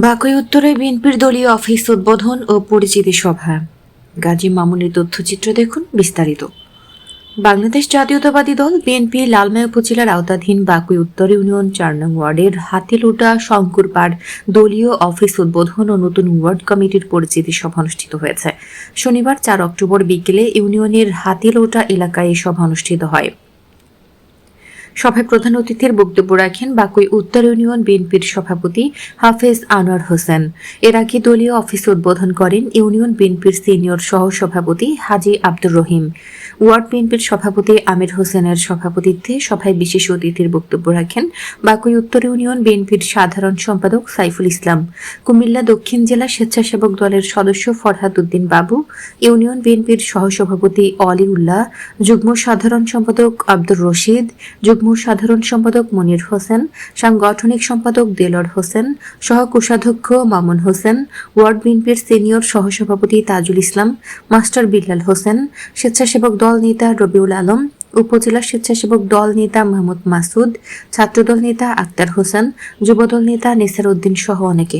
বাকই উত্তরে বিএনপির দলীয় অফিস উদ্বোধন ও পরিচিতি সভা। গাজী মামুনের তথ্যচিত্র দেখুন বিস্তারিত। বাংলাদেশ জাতীয়তাবাদী দল বিএনপি লালমাই উপজেলার আওতাধীন বাকই উত্তর ইউনিয়ন ৪ নং ওয়ার্ডের হাতিলুটা শঙ্কুরপাড় দলীয় অফিস উদ্বোধন ও নতুন ওয়ার্ড কমিটির পরিচিতি সভা অনুষ্ঠিত হয়েছে। শনিবার ৪ অক্টোবর বিকেলে ইউনিয়নের হাতিলুটা এলাকায় এই সভা অনুষ্ঠিত হয়। সভায় প্রধান অতিথির বক্তব্য রাখেন বাকই উত্তর ইউনিয়ন বিএনপির সভাপতি হাফেজ আনোয়ার হোসেন। এর আগে দলীয় অফিস উদ্বোধন করেন ইউনিয়ন বিএনপির সিনিয়র সহ সভাপতি হাজী আব্দুর রহিম। ওয়ার্ড বিএনপির সভাপতি আমির হোসেনের সভাপতিত্বে সভায় বিশেষ অতিথির বক্তব্য রাখেন বাকই উত্তর ইউনিয়ন বিএনপির সাধারণ সম্পাদক সাইফুল ইসলাম, কুমিল্লা দক্ষিণ জেলা স্বেচ্ছাসেবক দলের সদস্য ফরহাদ উদ্দিন বাবু, ইউনিয়ন বিএনপির সহসভাপতি অলিউল্লাহ, যুগ্ম সাধারণ সম্পাদক আব্দুর রশিদ, যুগ্ম সাধারণ সম্পাদক মনির হোসেন, সাংগঠনিক সম্পাদক দেলর হোসেন, সহ কোষাধ্যক্ষ মামুন হোসেন, ওয়ার্ড বিএনপির সিনিয়র সহসভাপতি তাজুল ইসলাম, মাস্টার বিল্লাল হোসেন, স্বেচ্ছাসেবক দল নেতা রবিউল আলম, উপজেলা স্বেচ্ছাসেবক দল নেতা মাহমুদ মাসুদ, ছাত্রদল নেতা আক্তার হোসেন, যুবদল নেতা নেসার উদ্দিন সহ অনেকে।